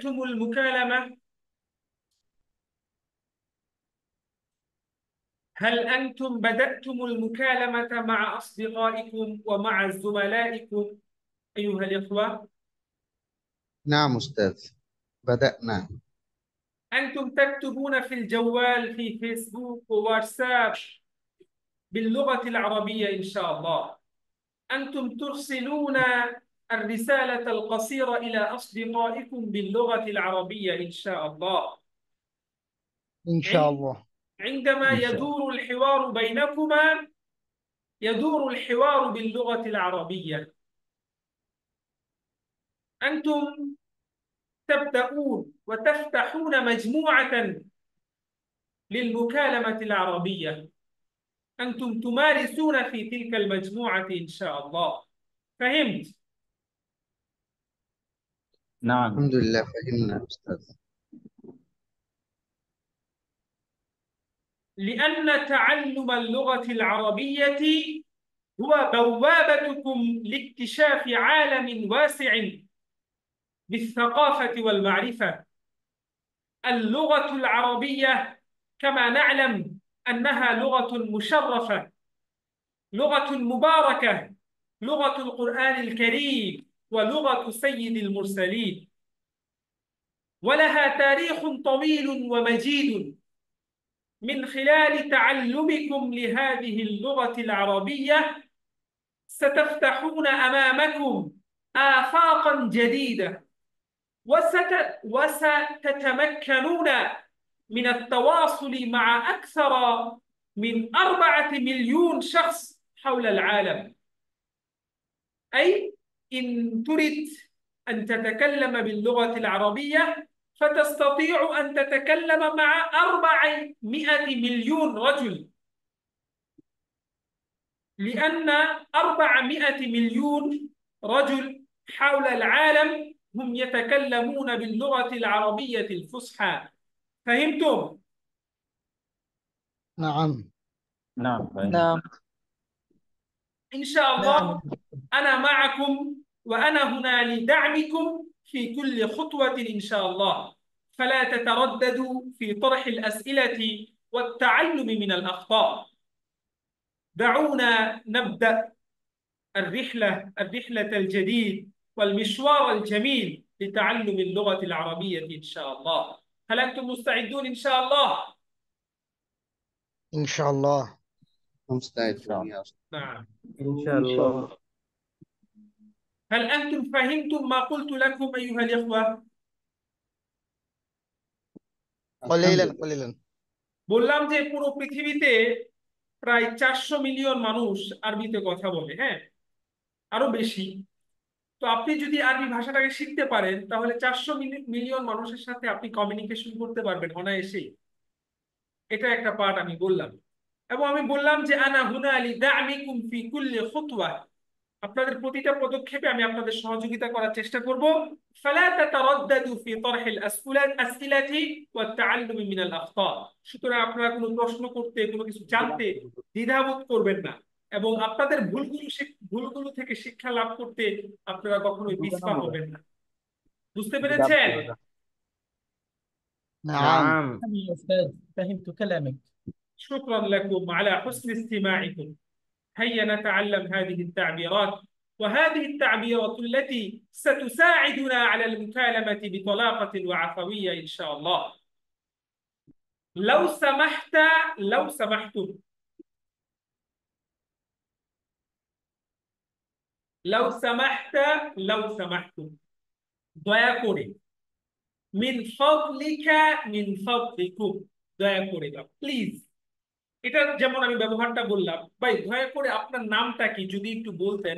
المكالمة. هل أنتم بدأتم المكالمة مع أصدقائكم ومع زملائكم أيها الإخوة؟ نعم أستاذ، بدأنا. أنتم تكتبون في الجوال في فيسبوك وواتساب باللغة العربية إن شاء الله. أنتم ترسلون الرسالة القصيرة إلى أصدقائكم باللغة العربية إن شاء الله. إن شاء الله. عندما إن شاء الله. يدور الحوار بينكما يدور الحوار باللغة العربية. أنتم تبدأون وتفتحون مجموعة للمكالمة العربية. أنتم تمارسون في تلك المجموعة إن شاء الله. فهمت؟ نعم. الحمد لله فهمنا أستاذ. لأن تعلم اللغة العربية هو بوابتكم لاكتشاف عالم واسع بالثقافة والمعرفة. اللغة العربية كما نعلم أنها لغة مشرفة، لغة مباركة، لغة القرآن الكريم ولغة سيد المرسلين، ولها تاريخ طويل ومجيد. من خلال تعلمكم لهذه اللغة العربية ستفتحون أمامكم آفاقا جديدة، وستتمكنون من التواصل مع أكثر من 4 مليون شخص حول العالم. أي إن تريد أن تتكلم باللغة العربية فتستطيع أن تتكلم مع 400 مليون رجل، لأن 400 مليون رجل حول العالم هم يتكلمون باللغة العربية الفصحى. فهمتم؟ نعم. نعم فهمت. نعم. إن شاء نعم. الله أنا معكم وأنا هنا لدعمكم في كل خطوة إن شاء الله. فلا تترددوا في طرح الأسئلة والتعلم من الأخطاء. دعونا نبدأ الرحلة الجديد والمشوار الجميل لتعلم اللغة العربية إن شاء الله. هل أنتم مستعدون إن شاء الله؟ إن شاء الله. إن شاء مستعدون الله. يا أستاذ. نعم. إن شاء الله. هل أنتم فهمتم ما قلت لكم أيها الإخوة؟ الحمد قليلا لله. قليلا. বললাম যে পুরো পৃথিবীতে প্রায় 400 মিলিয়ন মানুষ আরবিতে কথা বলে, হ্যাঁ, আরো বেশি। তো আপনি যদি আরবি ভাষাটাকে শিখতে পারেন তাহলে 400 মিলিয়ন মানুষের সাথে আপনি কমিউনিকেশন করতে পারবেন অনায়াসেই। এটা একটা পার্ট আমি বললাম। এবং আমি বললাম যে আনা হুনা লিদামিকুম ফি কুল্লি খুতওয়া, আপনাদের প্রতিটা পদক্ষেপে আমি আপনাদের সহযোগিতা করার চেষ্টা করব। ফালা তাতারাদ্দাদু ফি তরহিল আসইলাতি ওয়াত তাআল্লুমি মিনাল আখতা। সুতরাং আপনারা কোনো প্রশ্ন করতে, কোনো কিছু জানতে দ্বিধাবোধ করবেন না, এবং আপনাদের ভুলগুলো থেকে শিক্ষা লাভ করতে আপনারা কখনোই পিছপা হবেন না। বুঝতে পেরেছেন? نعم. نعم. يا أستاذ فهمت كلامك. شكرا لكم على حسن استماعكم. هيا نتعلم هذه التعبيرات، وهذه التعبيرات التي ستساعدنا على المكالمة بطلاقة وعفوية إن شاء الله. لو سمحت، لو سمحتم، لو سمحت، لو سمحتم، দয়া করে, মিন ফাদলিকা, মিন ফাদলিকুম, দয়া করে দাও, প্লিজ। এটা যেমন আমি ব্যবহারটা বললাম, ভাই দয়া করে আপনার নামটা কি যদি একটু বলতেন।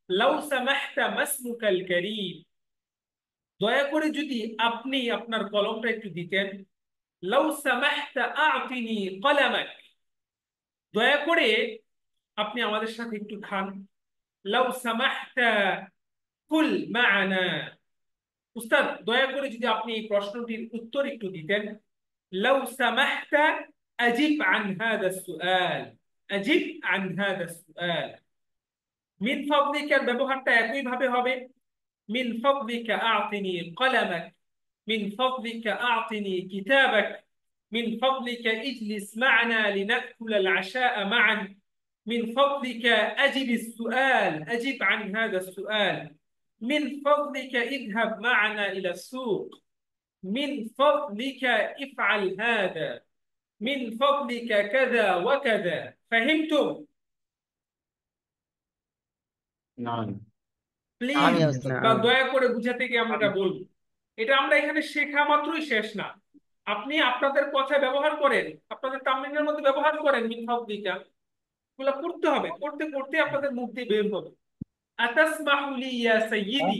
লাউ সামাহতা মাসমুকাল কারীম, দয়া করে যদি আপনি আপনার কলমটা একটু দিতেন। লাউ সামাহতা আ'তিনি কলামাক, দয়া করে আপনি আমাদের সাথে একটু খান। লাউ সামাহতা কুল মা'ানা, উস্তাদ দয়া করে যদি আপনি এই প্রশ্নটির উত্তর একটু দিতেন। লাউ সামাহতা আজিব আন হাদা সুআল, আজিব আন হাদা সুআল। মিন ফাদলিকার ব্যবহারটা একই ভাবে হবে। মিন ফাদলিকা আ'তিনি কলামাক, من فضلك أعطني كتابك من فضلك اجلس معنا لنأكل العشاء معا من فضلك أجب السؤال أجب عن هذا السؤال من فضلك اذهب معنا إلى السوق من فضلك افعل هذا من فضلك كذا وكذا فهمتم؟ نعم نعم يا প্লিজ أستاذ বা نعم দয়া করে বুঝাতে গিয়ে আমরা এটা বলবো। এটা আমরা এখানে শেখা মাত্রই শেষ না। আপনি আপনাদের কথায় ব্যবহার করেন, আপনাদের তামিলের মধ্যে ব্যবহার করেন মিন ফাদলিকা, এগুলো করতে হবে, করতে করতে আপনাদের মুখ দিয়ে বের হবে। আতাসমাহু লি ইয়া সাইয়্যিদি।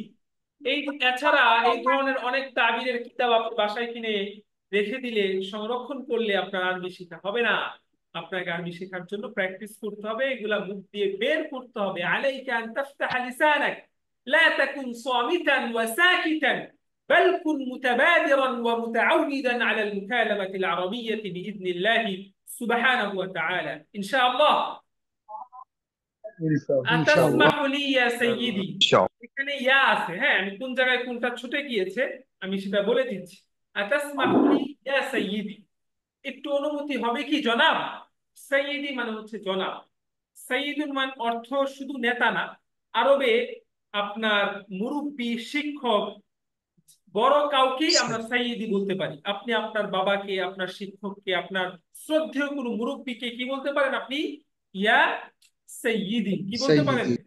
এই এছাড়া এই ধরনের অনেক তাবিরের কিতাব আপনি বাসায় কিনে রেখে দিলে, সংরক্ষণ করলে আপনার আরবি শেখা হবে না। আপনাকে আরবি শেখার জন্য প্র্যাকটিস করতে হবে, এগুলা মুখ দিয়ে বের করতে হবে। আলাইকা আন তাফতাহা লিসানাক লা তাকুন সামিতান ওয়া সাকিতান بل كن متبادرا ومتعودا على المكالمة العربية بإذن الله سبحانه وتعالى إن شاء الله ইনশাআল্লাহ। আতাসমাহু লি ইয়া সাইয়্যিদি। এখানে ইয়া আছে, হ্যাঁ, আমি কোন জায়গায় কোনটা ছুটে গিয়েছে আমি সেটা বলে দিচ্ছি। আতাসমাহু লি ইয়া সাইয়্যিদি, একটু অনুমতি হবে কি জনাব? সাইয়্যিদি মানে হচ্ছে জনাব। সাইয়্যিদুল মান অর্থ শুধু নেতা না, আরবে আপনার মুরব্বি, শিক্ষক, বড় কাউকেই আমরা সাইয়্যিদি বলতে পারি। আপনি আপনার বাবাকে, আপনার শিক্ষককে, আপনার শ্রদ্ধেয় কোনো মুরব্বিকে কি বলতে পারেন? আপনি ইয়া সাইয়্যিদি কি বলতে পারেন? سيدي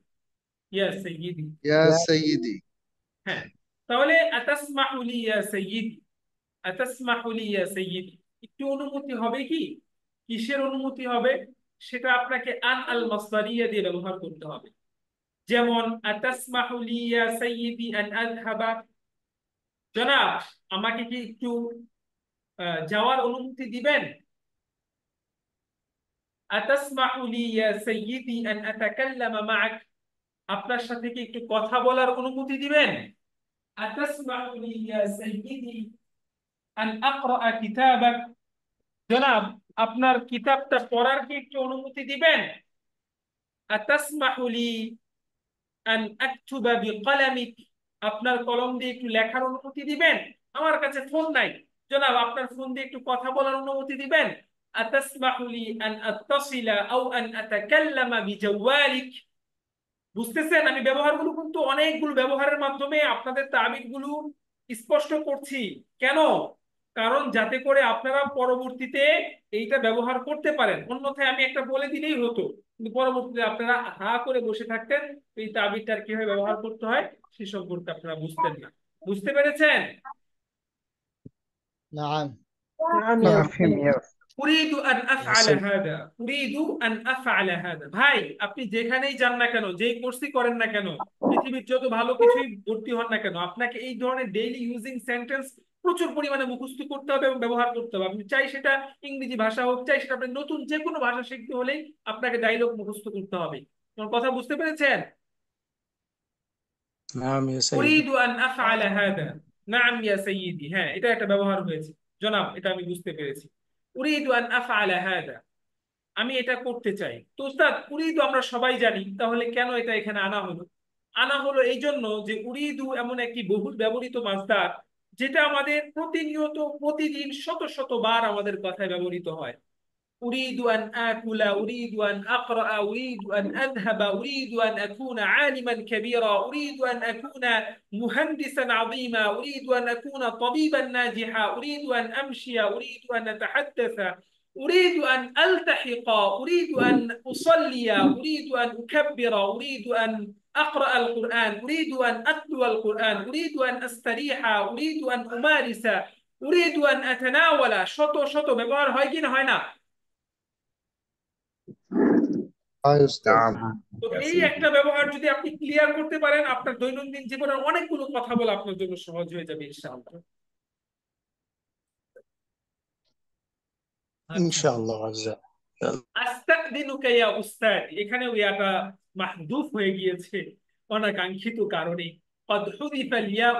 ইয়া সাইয়্যিদি। يا سيدي হ্যাঁ, তাহলে আতাসমাহু লি ইয়া সাইয়্যিদি, আতাসমাহু লি ইয়া সাইয়্যিদি, একটু অনুমতি হবে কি? কিসের অনুমতি হবে? সেটা আপনাকে আন আল মাসদারিয়া দিয়ে ব্যবহার করতে হবে। যেমন আতাসমাহু লি ইয়া সাইয়্যিদি আন আযহাবা, জনাব আমাকে কি একটু যাওয়ার অনুমতি দিবেন? আতাসমাহু লি ইয়া সাইয়্যিদি আন আতাকাল্লামা মা'আক, আপনার সাথে কি একটু কথা বলার অনুমতি দিবেন? আতাসমাহু লি ইয়া সাইয়্যিদি আন আকরা কিতাবাক, জনাব আপনার কিতাবটা পড়ার কি একটু অনুমতি দিবেন? আতাসমাহু লি আন আকতুবা বিকলামিক, আপনার কলম দিয়ে একটু লেখার অনুমতি দিবেন? আমার কাছে ফোন নাই, জনাব আপনার ফোন দিয়ে একটু কথা বলার অনুমতি দিবেন? আতাসমাহু লি আন আত্তাসিলা আও আন আতাকাল্লামা বিজাওয়ালিক। বুঝতেছেন? আমি ব্যবহারগুলো কিন্তু অনেকগুলো ব্যবহারের মাধ্যমে আপনাদের তাবিরগুলো স্পষ্ট করছি। কেন? কারণ যাতে করে আপনারা পরবর্তীতে এইটা ব্যবহার করতে পারেন। অন্যথায় আমি একটা বলে দিলেই হতো, কিন্তু পরবর্তীতে আপনারা হা করে বসে থাকতেন, এই তাবিরটার কিভাবে ব্যবহার করতে হয় সে সম্পর্কে আপনারা বুঝতেন না। বুঝতে পেরেছেন? نعم نعم يا উরিদু আন আফআলা হাদা, উরিদু আন আফআলা হাদা। ভাই আপনি যেখানেই যান না কেন, যেই কোর্সই করেন না কেন, পৃথিবীর যত ভালো কিছুই ভর্তি হন না কেন, আপনাকে এই ধরনের ডেইলি ইউজিং সেন্টেন্স প্রচুর পরিমাণে মুখস্থ করতে হবে এবং ব্যবহার করতে হবে। আপনি চাই সেটা ইংরেজি ভাষা হোক, চাই সেটা আপনি নতুন যে কোনো ভাষা শিখতে হলেই আপনাকে ডায়লগ মুখস্থ করতে হবে। আমার কথা বুঝতে পেরেছেন? نعم يا سيدي উরিদু আন আফআলা হাদা, নাম ইয়া সাইয়্যিদি, হ্যাঁ এটা একটা ব্যবহার হয়েছে জনাব, এটা আমি বুঝতে পেরেছি। উরিদু আন আফআলা হাদা, আমি এটা করতে চাই। তো উস্তাদ উরিদু আমরা সবাই জানি, তাহলে কেন এটা এখানে আনা হলো? আনা হলো এই জন্য যে উরিদু এমন একটি বহুল ব্যবহৃত মাসদার, যেটা আমাদের প্রতিনিয়ত প্রতিদিন শত শত বার আমাদের কথায় ব্যবহৃত হয়। أريد أن آكل، أريد أن أقرأ، أريد أن أذهب، أريد أن أكون عالما كبيرا، أريد أن أكون مهندسا عظيما، أريد أن أكون طبيبا ناجحا، أريد أن أمشي، أريد أن أتحدث، أريد أن ألتحق، أريد أن أصلي، أريد أن أكبر، أريد أن أقرأ القرآن، أريد أن أتلو القرآن، أريد أن أستريح، أريد أن أمارس، أريد أن أتناول। শত শত ব্যবহার হয় কি না হয় না? हाँ أستاذ نعم তো يا এই سيدي একটা ব্যবহার যদি আপনি ক্লিয়ার করতে পারেন, আপনার দৈনন্দিন জীবনের অনেকগুলো কথা বলা আপনার জন্য সহজ হয়ে যাবে ইনশাআল্লাহ। إن আচ্ছা, شاء الله عز وجل আস্তাদিনুকা ইয়া উস্তাদ, এখানে ইয়াটা মাহদুফ হয়ে গিয়েছে অনাকাঙ্ক্ষিত কারণে। قد حذف الياء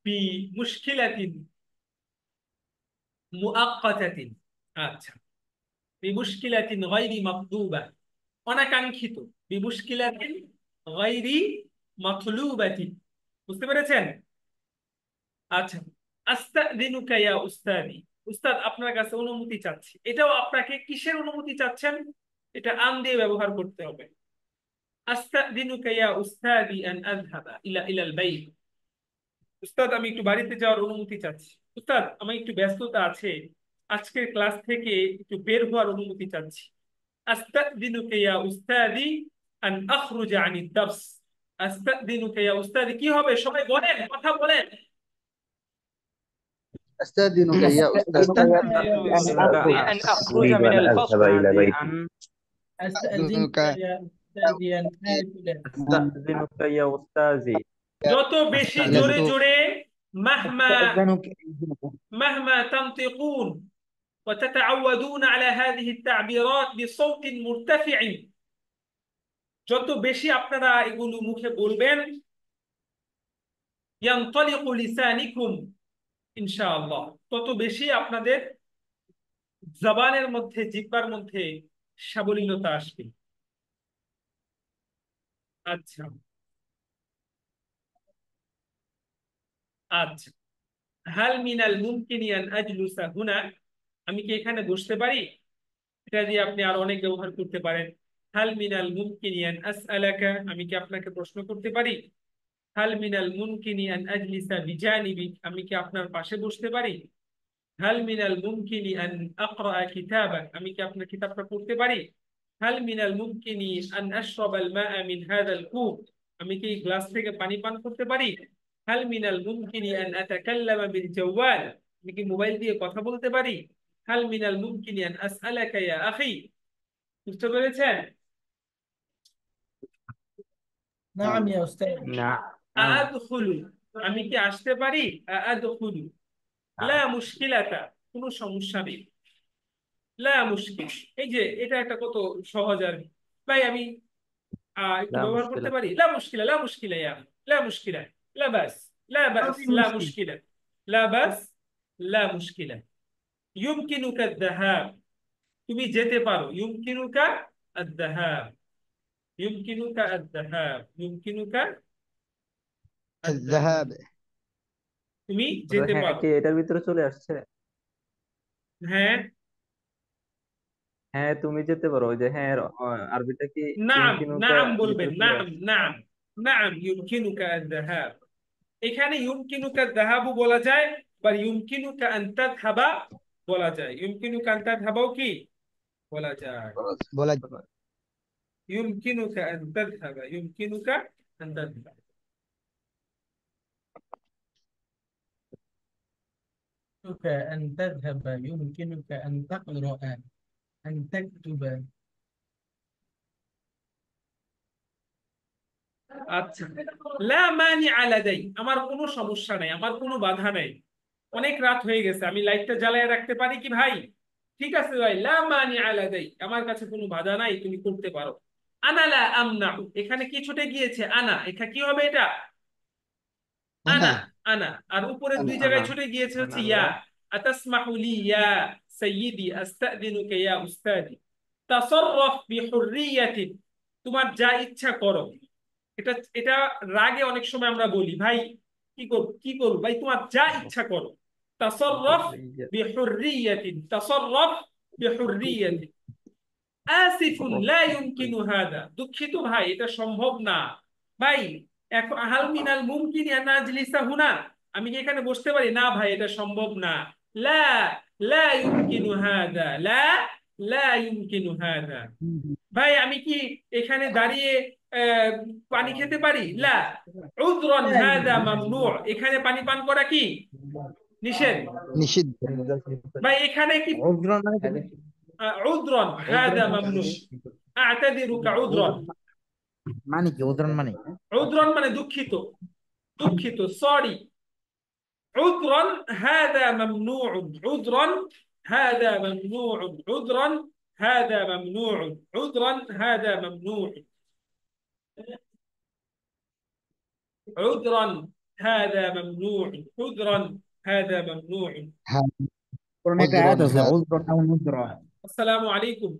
بمشكلة مؤقتة। আচ্ছা, بمشكلة غير مطلوبة, অনাকাঙ্ক্ষিত, بمشكلة غير مطلوبة। বুঝতে পেরেছেন? আচ্ছা, আস্তাদিনুকা ইয়া উস্তাদি, উস্তাদ আপনার কাছে অনুমতি চাচ্ছি। এটাও আপনাকে কিসের অনুমতি চাচ্ছেন? এটা আন দিয়ে ব্যবহার করতে হবে। আস্তাদিনুকা ইয়া উস্তাদি আন আযহাবা ইলাল বাইত, উস্তাদ আমি একটু বাড়িতে যাওয়ার অনুমতি চাচ্ছি। উস্তাদ আমার একটু ব্যস্ততা আছে, আজকের ক্লাস থেকে একটু বের হওয়ার অনুমতি চাচ্ছি। আস্তাদিনুকা ইয়া উস্তাদি আন আখরুজা আনিদ দারস। আস্তাদিনুকা ইয়া উস্তাদি কি হবে? সবাই বলেন, কথা বলেন। أستأذنك يا أستاذ. أن أخرج أريد من أن الفصل. أذهب إلى بيتي. أستأذنك يا أستاذي أن آكل. أستأذنك يا أستاذي. যত বেশি জোরে জোরে মাহমা أستأذنك. مهما تنطقون وتتعودون على هذه التعبيرات بصوت مرتفع، যত বেশি আপনারা এগুলো মুখে বলবেন, ينطلق لسانكم ইনশাআল্লাহ, তত বেশি আপনাদের জবানের মধ্যে, জিহ্বার মধ্যে সাবলীলতা আসবে। আচ্ছা আচ্ছা, হাল মিনাল মুমকিনি আন আজলুসা হুনা, আমি কি এখানে বসতে পারি? এটা দিয়ে আপনি আর অনেক ব্যবহার করতে পারেন। হাল মিনাল মুমকিনি আন আসআলাকা, আমি কি আপনাকে প্রশ্ন করতে পারি? হাল মিনাল মুমকিনি আন আজলিসা বিজানিবিক, আমি কি আপনার পাশে বসতে পারি? হাল মিনাল মুমকিনি আন আকরা কিতাবাক, আমি কি আপনার কিতাবটা পড়তে পারি? হাল মিনাল মুমকিনি আন আশরাবাল মাআ মিন হাযাল কূব, আমি কি এই গ্লাস থেকে পানি পান করতে পারি? হাল মিনাল মুমকিনি আন আতাকাল্লামা বিল জাওয়াল, আমি কি মোবাইল দিয়ে কথা বলতে পারি? হাল মিনাল মুমকিনি আন আসআলাকা ইয়া আখি, বুঝতে পেরেছেন? نعم يا أستاذ. نعم. আদখুলু, আমি কি আসতে পারি? আদখুলু, লা মুশকিলাতা, কোনো সমস্যা নেই। লা মুশকিল, এই যে এটা একটা কত সহজ আর কি। ভাই আমি একটু لا ব্যবহার করতে مشكلة. পারি? লা মুশকিলা, লা মুশকিলা ইয়া, লা মুশকিলা, লা বাস, লা বাস, লা মুশকিলা, লা বাস, লা মুশকিলা। ইউমকিনুকা আদ-যাহাব, তুমি যেতে পারো। ইউমকিনুকা আদ-যাহাব, ইউমকিনুকা আদ-যাহাব, ইউমকিনুকা আদ-যাহাব, الذهاب. তুমি যেতে হ্যাঁ পারো। কি এটার ভিতরে চলে আসছে? হ্যাঁ হ্যাঁ তুমি যেতে পারো, ওই যে হ্যাঁ আরবিটা কি নাম, ইমকিনুকা নাম বলবেন, ভিতরে চলে নাম আসছে? নাম, নাম ইউমকিনুকা আদ-যাহাব। এখানে ইউমকিনুকা যাহাবু বলা যায়, বা ইউমকিনুকা আন তাযহাবা বলা যায়। ইউমকিনুকা আন তাযহাবাও কি বলা যায়? বলা ইউমকিনুকা আন তাযহাবা, ইউমকিনুকা আন তাযহাবা। يمكنك أن تذهب، يمكنك أن تقرأ، أن تكتب. আচ্ছা, লা মানিআ লাদাই, আমার কোনো সমস্যা নাই, আমার কোনো বাধা নাই। অনেক রাত হয়ে গেছে, আমি লাইটটা জ্বালায় রাখতে পারি কি ভাই? ঠিক আছে ভাই, লা মানিআ লাদাই, আমার কাছে কোনো বাধা নাই, তুমি করতে পারো। আনা লা আমনাউ, এখানে কি ছুটে গিয়েছে? আনা, এটা কি হবে? এটা আনা, আনা। আর উপরের দুই জায়গায় আনা, ছুটে গিয়েছে হচ্ছে আনা ইয়া। লা। আতাসমাহু লি ইয়া সাইয়্যিদি আস্তাদিনুকা ইয়া উস্তাদি, তাসাররাফ বিহুররিয়াতিন, তোমার যা ইচ্ছা করো। এটা এটা রাগে অনেক সময় আমরা বলি ভাই কি করব ভাই, তোমার যা ইচ্ছা করো। তাসাররাফ বিহুররিয়াতিন, তাসাররাফ বিহুররিয়াতিন। আসিফুন লা ইউমকিনু হাদা, দুঃখিত ভাই এটা সম্ভব না। ভাই এখন হাল মিনাল মুমকিন আন আজলিসা হুনা, আমি কি এখানে বসতে পারি? না ভাই এটা সম্ভব না। লা লা ইউমকিনু হাদা, লা লা ইউমকিনু হাদা। ভাই আমি কি এখানে দাঁড়িয়ে আহ, পানি খেতে পারি? লা উযরান হাদা মামনু, এখানে পানি পান করা কি নিষেধ। নিষিদ্ধ। ভাই এখানে কি عذرا উযরান হাদা মামনু, আ'তাদিরুকা উযরান। মানে কি? উদাহরণ মানে উযরান মানে দুঃখিত, দুঃখিত, সরি। عذرا هذا ممنوع، عذرا هذا ممنوع، عذرا هذا ممنوع، عذرا هذا ممنوع، عذرا هذا ممنوع، عذرا هذا ممنوع। কোরআনে একটা আয়াত আছে উযরন আও নুযরা। আসসালামু আলাইকুম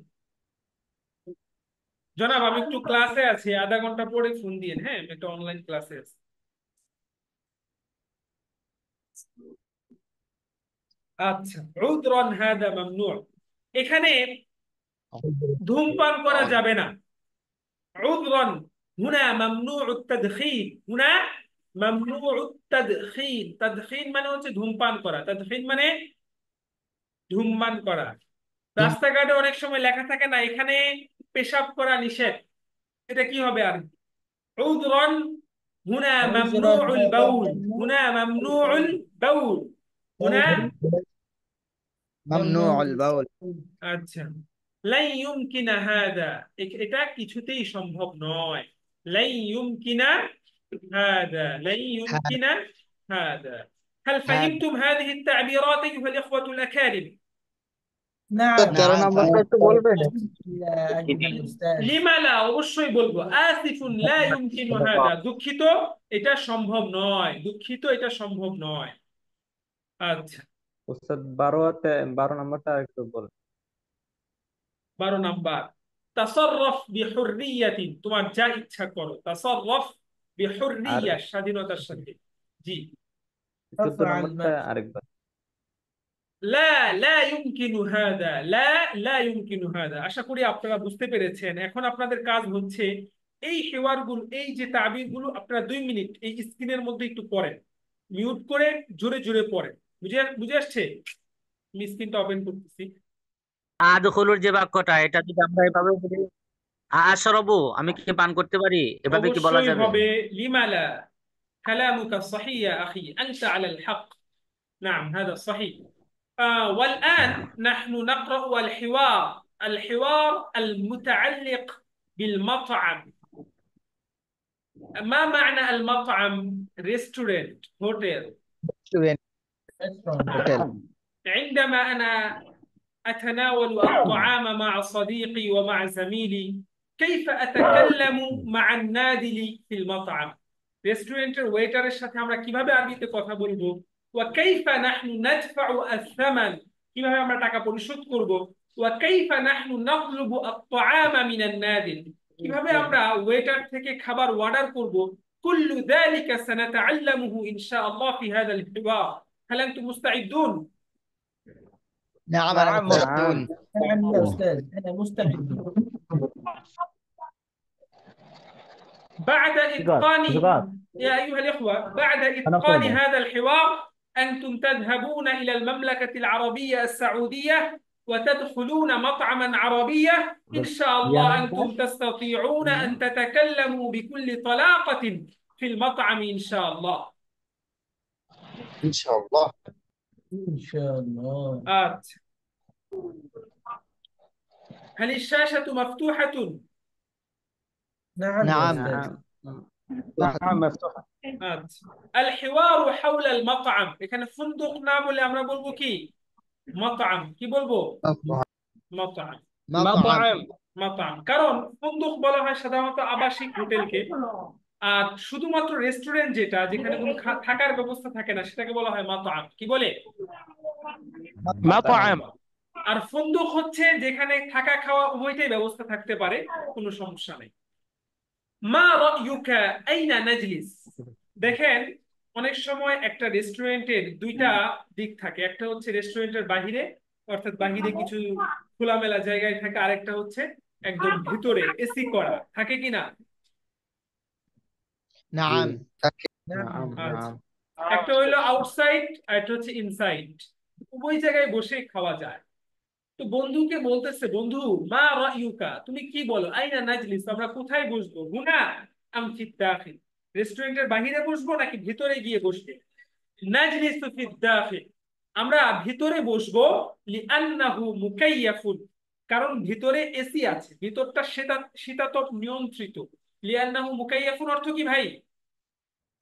জনাব, আমি একটু ক্লাসে আছি, আধা ঘন্টা পরে ফোন দিয়েন। হ্যাঁ, আমি একটা অনলাইন ক্লাসে আছি। আচ্ছা, উযরান হাদা মামনু। এখানে ধূমপান করা যাবে না। উযরান হুনা মামনুউত তাদখিন, হুনা মামনুউত তাদখিন। তাদখিন মানে হচ্ছে ধূমপান করা, তাদখিন মানে ধূমপান করা। রাস্তাঘাটে অনেক সময় লেখা থাকে না, এখানে পেশাব করা নিষেধ, এটা কি হবে? আর উযরান হুনা عذرا মামনুউল هذا বাউল, হুনা ممنوع মামনুউল বাউল, হুনা। ممنوع ممنوع البول. আচ্ছা, লাই ইউমকিনা হাদা, এটা কিছুতেই সম্ভব নয়। লাই ইউমকিনা হাদা, লাই ইউমকিনা هذا. هل هذا فهمتم هذه التعبيرات أيها الإخوة الأكارم؟ نعم 13 نعم নম্বরটা একটু বলবেন? أيها الأستاذ লিমা লা, অবশ্যই বলবো। আসিফুন লা ইউমকিনু হাদা, দুঃখিত এটা সম্ভব নয়, দুঃখিত এটা সম্ভব নয়। আচ্ছা, উস্তাদ 12 নম্বরটা একটু বলেন। 12 নাম্বার, তাসাররাফ বিহুররিয়াতিন, তোমার যা ইচ্ছা করো। তাসাররাফ আর বিহুররিয়া, স্বাধীনতার সাথে। জি। 14 افعل নম্বরটা ما আরেকবার। লা লা ইউমকিনু হাদা, লা লা ইউমকিনু হাদা। আশা করি আপনারা বুঝতে পেরেছেন। এখন আপনাদের কাজ হচ্ছে এই হেওয়ারগুলো, এই যে তাবিরগুলো আপনারা 2 মিনিট এই স্ক্রিনের মধ্যে একটু পড়েন, মিউট করে জোরে জোরে পড়েন। বুঝে বুঝে আসছে? আমি স্ক্রিনটা ওপেন করতেছি। আদখুলুর যে বাক্যটা, এটা যদি আমরা এভাবে বলি, আশরাবু, আমি কি পান করতে পারি, এভাবে কি বলা অবশ্যই যাবে? হবে লিমালা। কালামুকা সহিহ ইয়া আখি, আনতা আলাল হক। نعم هذا صحيح. والآن نحن نقرأ الحوار، الحوار المتعلق بالمطعم. ما معنى المطعم؟ ريستورنت، هوتيل. হোটেল। عندما أنا أتناول الطعام مع صديقي ومع زميلي، كيف أتكلم مع النادل في المطعم؟ রেস্টুরেন্টের ওয়েটারের সাথে আমরা কিভাবে আরবিতে কথা বলবো? وكيف نحن ندفع الثمن, কিভাবে আমরা টাকা পরিশোধ করব? وكيف نحن نطلب الطعام من النادل, কিভাবে আমরা ওয়েটার থেকে খাবার অর্ডার করব? كل ذلك سنتعلمه إن شاء الله في هذا الحوار. هل أنتم مستعدون؟ نعم أنا نعم مستعدون. نعم يا أستاذ أنا مستعد بعد إتقان، يا أيها الإخوة، بعد إتقان هذا الحوار أنتم تذهبون إلى المملكة العربية السعودية وتدخلون مطعما عربية. إن شاء الله أنتم تستطيعون أن تتكلموا بكل طلاقة في المطعم إن شاء الله. إن شاء الله. إن شاء الله. هل الشاشة مفتوحة؟ نعم يا نعم. أستاذ নাম মফতুহা। الحوار حول المطعم, এখানে ফুন্দুক না বলে আমরা বলবো কি? মতআম। কি বলবো? মতআম। مطعم. মতআম, কারণ ফুন্দুক বলা হয় সাধারণত আবাসিক হোটেলকে, আর শুধুমাত্র রেস্টুরেন্ট যেটা, যেখানে কোনো থাকার ব্যবস্থা থাকে না, সেটাকে বলা হয় মতআম। কি বলে? মাতআম। আর ফুন্দুক হচ্ছে যেখানে থাকা খাওয়া উভয়টাই ব্যবস্থা থাকতে পারে, কোনো সমস্যা নেই। মা রায়ুকা আইনা নাজলিস। দেখেন, অনেক সময় একটা রেস্টুরেন্টের দুইটা দিক থাকে, একটা হচ্ছে রেস্টুরেন্টের বাহিরে, অর্থাৎ বাহিরে কিছু খোলামেলা জায়গায় থাকে, আরেকটা হচ্ছে একদম ভিতরে এসি করা থাকে কিনা। نعم. نعم আচ্ছা, একটা হইলো আউটসাইড আর একটা হচ্ছে ইনসাইড, উভয় জায়গায় বসে খাওয়া যায়। তো বন্ধুকে বলতেছে, বন্ধু মা রায়ুকা, তুমি কি বলো, আইনা নাজলিস, আমরা কোথায় বসবো? হুনা আম ফিদ দাখিল, রেস্টুরেন্টের বাহিরে বসবো নাকি ভিতরে গিয়ে বসবো? নাজলিসু ফিদ দাখিল, আমরা ভিতরে বসবো। লিআন্নাহু মুকাইয়াফুন, কারণ ভিতরে এসি আছে, ভিতরটা শীতাতপ নিয়ন্ত্রিত। লিআন্নাহু মুকাইয়াফুন অর্থ কি ভাই?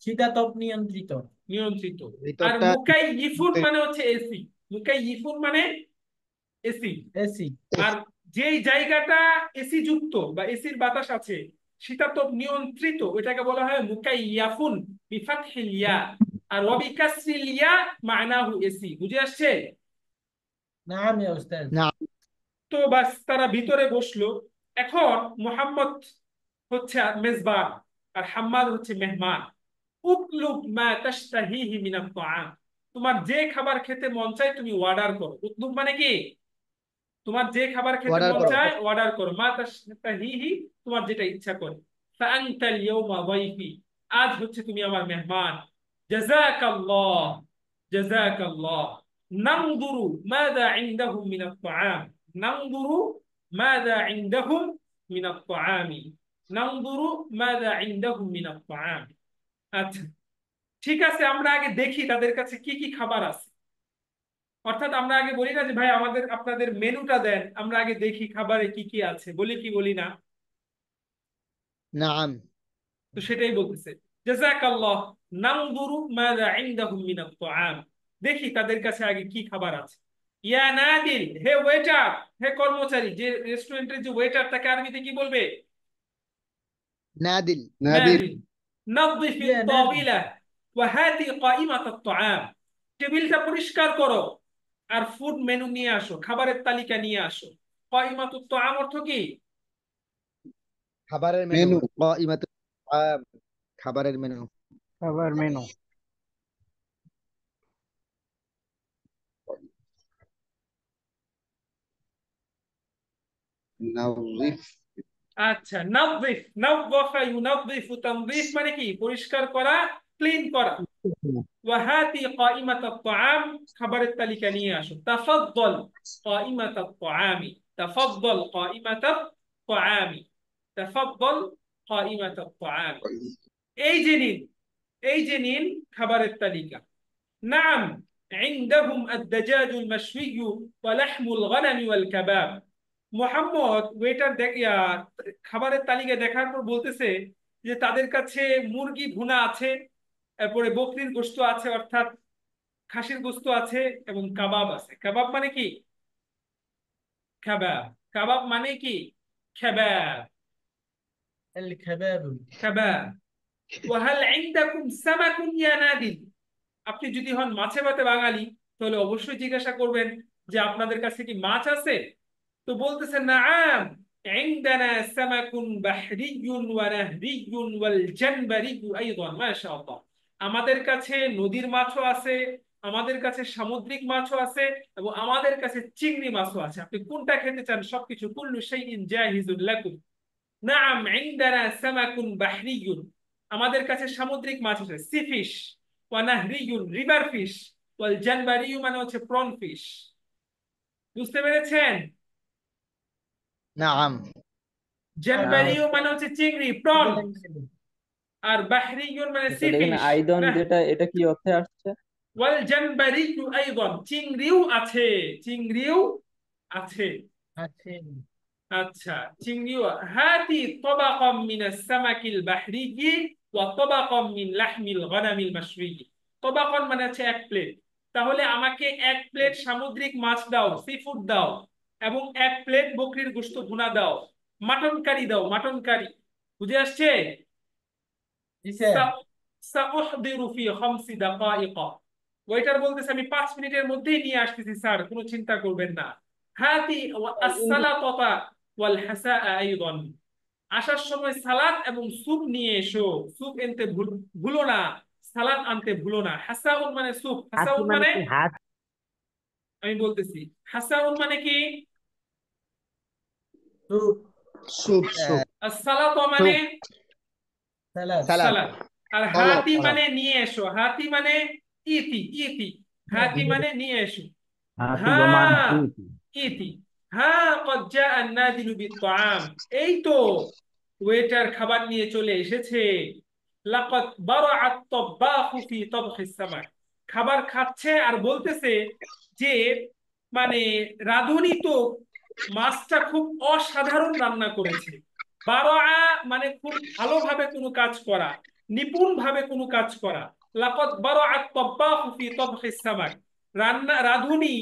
শীতাতপ নিয়ন্ত্রিত। নিয়ন্ত্রিত। আর ভিতরটা মুকাইয়িফুন মানে হচ্ছে এসি, মুকাইয়িফুন মানে এসি। এসি। আর যেই জায়গাটা এসি যুক্ত বা এসির বাতাস আছে, শীতাতপ নিয়ন্ত্রিত, ওইটাকে বলা হয় মুকাইয়াফুন বিফাতহিল ইয়া, আর ওয়া বিকাসরিল ইয়া মানাহু এসি। বুঝে আসছে? نعم يا أستاذ. نعم. তো বাস, তারা ভিতরে বসলো। এখন মুহাম্মদ হচ্ছে মেজবান আর হাম্মাদ হচ্ছে মেহমান। উতলুব মা তাশতাহিহি মিনাত তাআম, তোমার যে খাবার খেতে মন চায় তুমি অর্ডার করো। উতলুব মানে কি? তোমার যে খাবার খেতে অর্ডার মন করো। চায় অর্ডার করো। মা তাশতাহিহি, তোমার যেটা ইচ্ছা করে। ফাআনতাল ইয়াওমা যায়ফি, আজ হচ্ছে তুমি আমার মেহমান। জাযাকাল্লাহ, জাযাকাল্লাহ। নানজুরু মাযা ইনদাহুম মিনাত তাআম, নানজুরু মাযা ইনদাহুম মিনাত তাআমি, নানজুরু মাযা ইনদাহুম মিনাত তাআম। আচ্ছা, ঠিক আছে, আমরা আগে দেখি তাদের কাছে কি কি খাবার আছে। অর্থাৎ আমরা আগে বলি না যে ভাই আমাদের আপনাদের মেনুটা দেন, আমরা আগে দেখি খাবারে কি কি আছে, বলি কি বলি না? নাম। তো সেটাই বলতেছে, জাযাকাল্লাহ নানজুরু মাযা ইনদাহুম মিনাত তাআম, দেখি তাদের কাছে আগে কি খাবার আছে। ইয়া নাদিল, হে ওয়েটার, হে কর্মচারী, যে রেস্টুরেন্টের যে ওয়েটার, তাকে আরবিতে কি বলবে? নাদিল। নাদিল। নাযিফ আত-তাবিলা ওয়া হাতি কাইমাত আত-তাআম, টেবিলটা পরিষ্কার করো আর ফুড মেনু নিয়ে আসো, খাবারের তালিকা নিয়ে আসো। কাইমাতুত তাআম অর্থ কি? খাবারের মেনু। কাইমাতুত তাআম, খাবারের মেনু। খাবার মেনু। নাযিফ। আচ্ছা, নাযিফ, নাযযাফা ইউনাযযিফু, তানযিফ মানে কি? পরিষ্কার করা, ক্লিন করা। ওয়া হাতি কাইমাত আত-তাআম, খাবারের তালিকা নিয়ে আসো। তাফাদ্দাল কাইমাত আত-তাআমি, তাফাদ্দাল কাইমাত আত-তাআমি, তাফাদ্দাল কাইমাত আত-তাআম। এই যে নিন, এই যে নিন খাবারের তালিকা। নাম عندهم الدجاج المشوي ولحم الغنم والكباب। মোহাম্মদ ওয়েটার খাবারের তালিকা দেখার পর বলতেছে যে তাদের কাছে মুরগি ভুনা আছে, এরপরে বকরির গোশত আছে, অর্থাৎ খাসির গোশত আছে, এবং কাবাব আছে। কাবাব মানে কি? কাবাব। কাবাব মানে কি? কাবাব, الكباب। কাবাব। ওয়াহাল ইনদাকুম সামাকুন ইয়া নাদিল, আপনি যদি হন মাছে ভাতে বাঙালি, তাহলে অবশ্যই জিজ্ঞাসা করবেন যে আপনাদের কাছে কি মাছ আছে? তো বলতেছে নাআম ইনদানা সামাকুন বাহরিয়ুন ওয়া নাহরিয়ুন ওয়াল জানবারিয়ু আইদান, মাশাআল্লাহ। আমাদের কাছে নদীর মাছও আছে, আমাদের কাছে সামুদ্রিক মাছও আছে, এবং আমাদের কাছে চিংড়ি মাছও আছে। আপনি কোনটা খেতে চান? সবকিছু। কুল্লু শাইইন জাহিজুন লাকুম। নাআম ইনদানা সামাকুন বাহরিয়ুন, আমাদের কাছে সামুদ্রিক মাছ আছে, সি ফিশ। ওয়া নাহরিয়ুন, রিভার ফিশ। ওয়াল জানবারিয়ু মানে হচ্ছে প্রন ফিশ। বুঝতে পেরেছেন? নাম। জানবারিয়ু মানে হচ্ছে চিংড়ি, প্রন। আর বাহরিয়ুন মানে সি তাহলে এখানে ফিশ। আইদন যেটা, এটা কি অর্থে আসছে? ওয়াল জানবারিয়ু আইদান, চিংড়িও আছে, চিংড়িও আছে। আছে। আচ্ছা, চিংড়িও। হাতি তাবাকাম মিনাস সামাকিল বাহরিয়্যি ওয়া তাবাকাম মিন লাহমিল গানামিল মাশউয়্যি। তাবাকান মানে হচ্ছে এক প্লেট। তাহলে আমাকে এক প্লেট সামুদ্রিক মাছ দাও, সি ফুড দাও, এবং এক প্লেট বকরির গোশত ভুনা দাও, মাটন কারি দাও, মাটন কারি। বুঝে আসছে? জি স্যার। সাউহদিরু ফি 5 দাকাইক, ওয়েটার বলতেছে আমি 5 মিনিটের মধ্যেই নিয়ে আসতেছি স্যার, কোনো চিন্তা করবেন না। হাতি আস-সালাতা ওয়াল হাসা আইদান, আসার সময় সালাদ এবং স্যুপ নিয়ে এসো। স্যুপ আনতে ভুলো না, সালাদ আনতে ভুলো না। হাসাউন মানে স্যুপ, হাতি হাসাউন মানে মানে, কি? হাত। আমি বলতেছি, হাসাউন মানে কি? স্যুপ। স্যুপ। স্যুপ। আর সালাত মানে স্যুপ। সালাদ। সালাদ। সালাদ। আর সালাদ। হাতি সালাদ। মানে নিয়ে এসো, হাতি মানে ইতি, ইতি। হাতি মানে নিয়ে এসো। হাতি জমা হ্যাঁ, হাতি। ইতি। হ্যাঁ, কদ জাআ আন-নাদিলু বিত-তাআম, এই তো ওয়েটার খাবার নিয়ে চলে এসেছে। লাকাদ বারাআ আত-তাব্বাখু ফি তাবখিস সামাক, খাবার খাচ্ছে আর বলতেছে যে মানে রাঁধুনি তো মাছটা খুব অসাধারণ রান্না করেছে। বারাআ মানে খুব ভালোভাবে কোনো কাজ করা, নিপুণ ভাবে কোনো কাজ করা। লাকাদ বারাআ আত-তাব্বাখু ফি তাবখিস সামাক, রাঁধুনি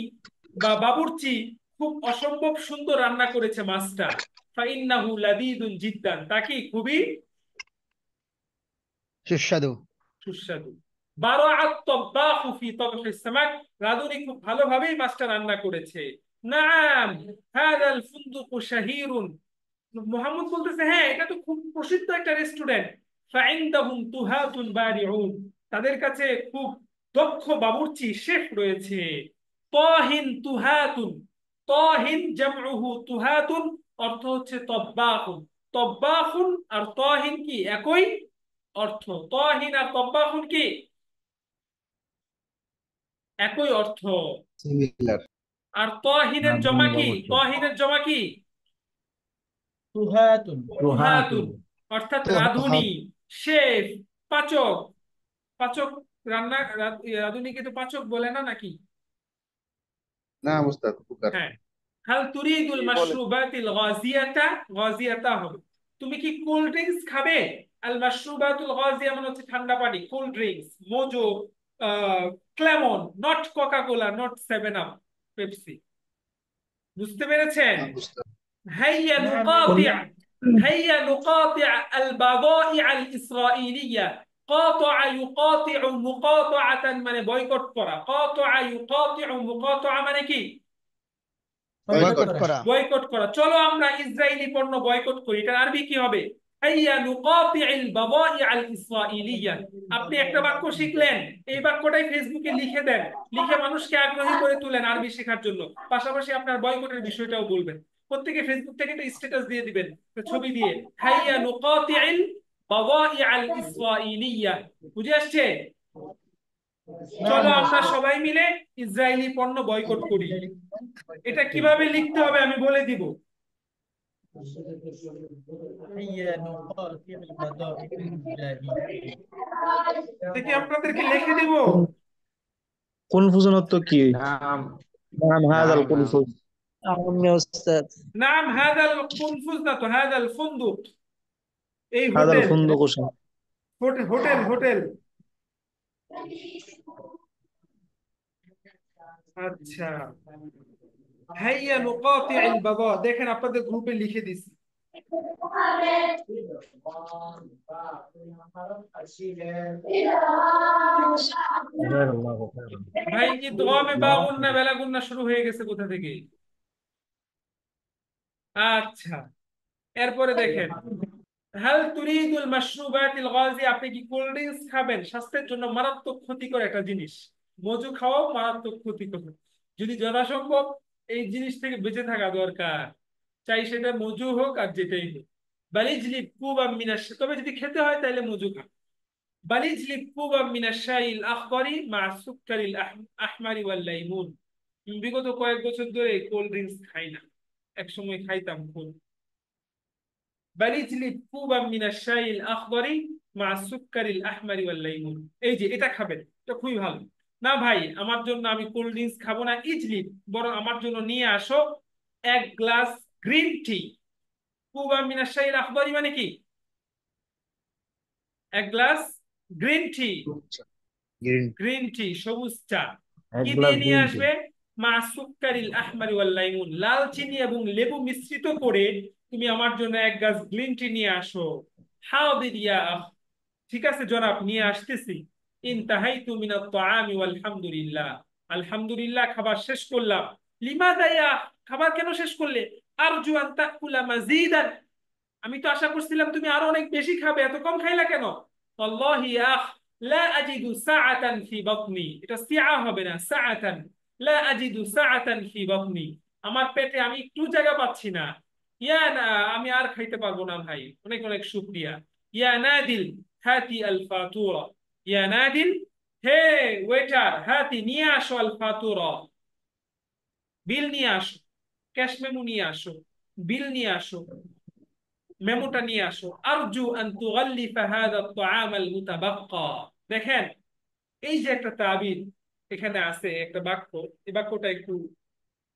বা বাবুর্চি খুব অসম্ভব সুন্দর রান্না করেছে মাছটা। ফাইন্নাহু লাযীযুন জিদ্দান, তাকে খুবই সুস্বাদু। সুস্বাদু। বারাআত তাব্বাখু ফি তাবখিস সামাক, রাঁধুনি খুব ভালোভাবেই মাছটা রান্না করেছে। নাআম হাযাল ফুনদুকু শাহীরুন, মুহাম্মদ বলতেছে হ্যাঁ, এটা তো খুব প্রসিদ্ধ একটা রেস্টুরেন্ট। ফাইনদাহুম তুহাতুন বারিউন, তাদের কাছে খুব দক্ষ বাবুর্চি শেফ রয়েছে। তাহিন তুহাতুন, তাহিন জামউহু তুহাতুন, অর্থ হচ্ছে তব্বাখুন। তব্বাখুন আর তাহিন কি একই অর্থ? তাহিন আর তব্বাখুন কি একই অর্থ? সিমিলার। আর তাহিনের জমা কি? তাহিনের জমা কি? তুহাতুন তুহাতুন, অর্থাৎ তো রাঁধুনি, শেফ, পাচক। পাচক, রাঁধুনিকে তো পাচক বলে না নাকি? না উস্তাদ কুকার। হ্যাঁ। হাল তুরিদুল মাশরুবাতিল গাজিয়াতা, গাজিয়াতা হবে। তুমি কি কোল্ড ড্রিঙ্কস খাবে? আল মাশরুবাতুল গাজিয়া মানে হচ্ছে ঠান্ডা পানি, cold drinks, Mojo, Clemon, not Coca Cola, not Seven Up, Pepsi. বুঝতে পেরেছেন? না উস্তাদ। هيا نعم نقاطع، هيا نقاطع البضائع الإسرائيلية. قاطع يقاطع مقاطعة মানে বয়কট করা। قاطع يقاطع مقاطعة মানে কি? বয়কট বয়কট করা করা। বয়কট করা। চলো আমরা ইসরায়েলি পণ্য বয়কট করি। এটা আরবি কি হবে? হাইয়া নুকাতিল বাদাইআ আল ইসরাইলিয়া। আপনি একটা বাক্য শিখলেন, এই বাক্যটাই ফেসবুকে লিখে দেন, লিখে মানুষকে আগ্রহী করে তুলেন আরবি শেখার জন্য। পাশাপাশি আপনার বয়কটের বিষয়টাও বলবেন। প্রত্যেকে ফেসবুক থেকে একটা স্ট্যাটাস দিয়ে দিবেন, একটা ছবি দিয়ে, হাইয়া নুকাতিল বাদাইআ আল ইসরাইলিয়া। বুঝে আসছে? চলো আমরা সবাই মিলে ইসরায়েলি পণ্য বয়কট করি। এটা কিভাবে লিখতে হবে আমি বলে দিব। هيا نقاطع البضائع الإسرائيلية দেখি আপনাদেরকে লিখে দিব। কনফিউশন তো কি? নাম নাম হাজাল নাম কনফিউজ। আমি ওস্তাদ নাম হাদাল কুনফুজ না তো, হাদাল ফুন্দুক, এই হাজাল হোটেল, ফুন্দক হোসেন। Hotel hotel. আচ্ছা, হাইয়া নুকাতিল বাবা, দেখেন আপনাদের গ্রুপে লিখে দিছি। ভাই ইদগামে বাগুন না বেলাগুন না শুরু হয়ে গেছে কোথা থেকে? আচ্ছা, এরপরে দেখেন, হাল তুরিদুল মাশরুবাতিল গাজি, আপনি কি কোল্ড ড্রিঙ্কস খাবেন? স্বাস্থ্যের জন্য মারাত্মক ক্ষতিকর একটা জিনিস। মজু খাওয়াও মারাত্মক ক্ষতিকর। যদি যথাসম্ভব এই জিনিস থেকে বেঁচে থাকা দরকার, চাই সেটা মজু হোক আর যেটাই হোক। বালিজলি কুবাম মিনাশ, তবে যদি খেতে হয় তাহলে মজু খান। বালিজলি কুবাম মিনাশ শাইল আখবারি মা সুক্কারিল আহমারি ওয়াল লাইমুন। বিগত কয়েক বছর ধরে কোল্ড ড্রিঙ্কস খাই না, একসময় খাইতাম খুব। বালিজলি কুবাম মিনাশ শাইল আখবারি মা সুক্কারিল আহমারি ওয়াল লাইমুন। এই যে এটা খাবেন, এটা খুবই ভালো। না ভাই, আমার জন্য আমি কোল্ড ড্রিঙ্কস খাবো না ইজলি, বরং আমার জন্য নিয়ে আসো এক গ্লাস গ্রিন টি। কুবাম মিনাশ শাইল আখবারি মানে কি? এক glass green tea. Green. Green tea, সবুজ চা। এক কি গ্লাস দিয়ে নিয়ে গ্রিন টি আসবে? মা সুক্কারিল আহমারি ওয়াল লাইমুন, লাল চিনি এবং লেবু মিশ্রিত করে তুমি আমার জন্য এক গ্লাস গ্রিন টি নিয়ে আসো। হাদির ইয়া আখ, ঠিক আছে জনাব, নিয়ে আসতেছি। ইনতাহাইতু মিনাত তাআমি ওয়ালহামদুলিল্লাহ, আলহামদুলিল্লাহ, খাবার শেষ করলাম। লিমাযা ইয়া, খাবার কেন শেষ করলে? আরজু আন তাকুলা মাজিদান, আমি তো আশা করছিলাম তুমি আরো অনেক বেশি খাবে, এত কম খাইলা কেন? ওয়াল্লাহি ইয়া আখ লা আজিদু সাআতান ফি বাতনি, এটা সিআ হবে না, সাআতান। লা আজিদু সাআতান ফি বাতনি, আমার পেটে আমি একটু জায়গা পাচ্ছি না। ইয়া না, আমি আর খাইতে পারবো না ভাই, অনেক অনেক শুকরিয়া। ইয়া নাদিল হাতি আল ফাতুরা, ইয়া নাদিল, হে ওয়েটার, হাতি নিয়ে আসো আল ফাতুরা, বিল নিয়ে আসো, ক্যাশ মেমো নিয়ে আসো, বিল নিয়ে আসো, মেমোটা নিয়ে আসো। আরজু আন তুগাল্লিফা হাযা আত-তাআম আল-মুতাবাক্কা। দেখেন, এই যে একটা তাবির এখানে আছে, একটা বাক্য, এই বাক্যটা একটু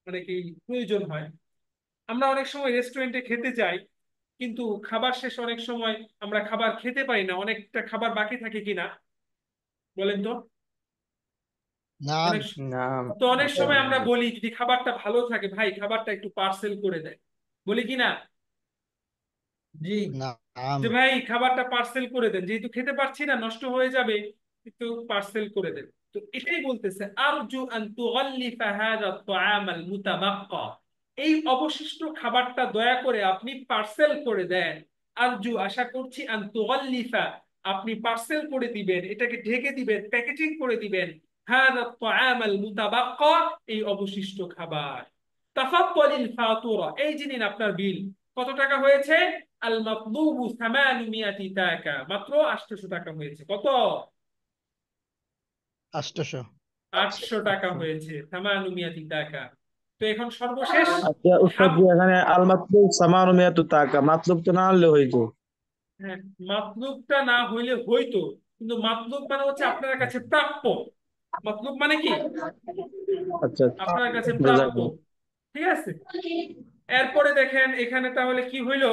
মানে কি প্রয়োজন হয়। আমরা অনেক সময় রেস্টুরেন্টে খেতে যাই, কিন্তু খাবার শেষ অনেক সময় আমরা খাবার খেতে পারি না, অনেকটা খাবার বাকি থাকে কিনা বলেন তো? নাম। অনেক নাম তো অনেক সময় আমরা বলি যদি খাবারটা ভালো থাকে, ভাই খাবারটা একটু পার্সেল করে দেয়, বলি কি না? জি নাম। যে ভাই খাবারটা পার্সেল করে দেন, যেহেতু খেতে পারছি না, নষ্ট হয়ে যাবে, একটু পার্সেল করে দেন। তো এটাই বলতেছে, আরজু আন তুগাল্লিফা হাযা আত-তাআম আল-মুতাবাক্কা, এই অবশিষ্ট খাবারটা দয়া করে আপনি পার্সেল করে দেন। আরজু, আশা করছি, আন তুগাল্লিফা, আপনি পার্সেল করে দিবেন, এটাকে ঢেকে দিবেন, প্যাকেজিং করে দিবেন। হাদা আত-তাআম আল-মুতাবাক্কা, এই অবশিষ্ট খাবার। তাফাদ্দালিল ফাতুরা, এই যে নিন আপনার বিল। কত টাকা হয়েছে? আল মাতলুবু 800 টাকা, মাত্র 800 টাকা হয়েছে। কত? 800। 800 টাকা হয়েছে, 800 টাকা। তো এখন সর্বশেষ আচ্ছা উস্তাদ জি, এখানে আল মাতলুব সামানু মিয়াতু টাকা, মাতলুব তো না আনলে হইতো। হ্যাঁ, মাতলুবটা না হইলে হইতো, কিন্তু মাতলুব মানে হচ্ছে আপনার কাছে প্রাপ্য। মাতলুব মানে কি? আচ্ছা আচ্ছা, আপনার কাছে প্রাপ্য। জাযাকাল্লাহ। ঠিক আছে। এরপরে দেখেন এখানে তাহলে কি হইলো,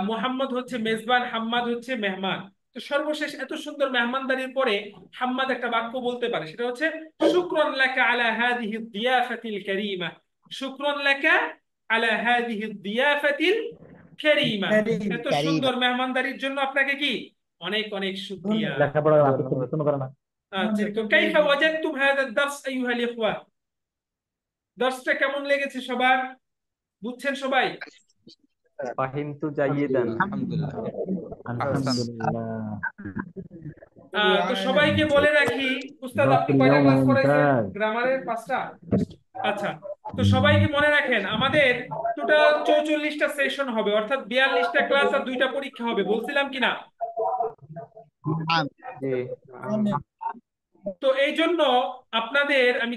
মুহাম্মদ হচ্ছে মেজবান, হাম্মাদ হচ্ছে মেহমান। তো সর্বশেষ এত সুন্দর মেহমানদারির পরে হাম্মাদ একটা বাক্য বলতে পারে, সেটা হচ্ছে শুকরান লাকা আলা হাদিহি দিয়াফাতিল কারীমা। শুকরান লাকা আলা হাদিহি দিয়াফাতিল কারীমা। এত কারিমা। সুন্দর মেহমানদারির জন্য আপনাকে কি অনেক অনেক শুকরিয়া। লেখাপড়া পছন্দ করে না। আচ্ছা, তো কাইফা ওয়াজাদতুম হাযা দারস আইয়ুহাল ইখওয়া? দার্সটা কেমন লেগেছে সবার? বুঝছেন সবাই? ফাহিমতু জাইয়িদান। আলহামদুলিল্লাহ। আলহামদুলিল্লাহ। তো সবাইকে বলে রাখি, উস্তাদ আপনি কয়টা ক্লাস করাইছেন গ্রামারের? 5টা। আচ্ছা, তো সবাইকে মনে রাখেন আমাদের টোটাল 44টা সেশন হবে, অর্থাৎ 42টা ক্লাস আর 2টা পরীক্ষা হবে, বলছিলাম কিনা? জি। তো এই জন্য আপনাদের আমি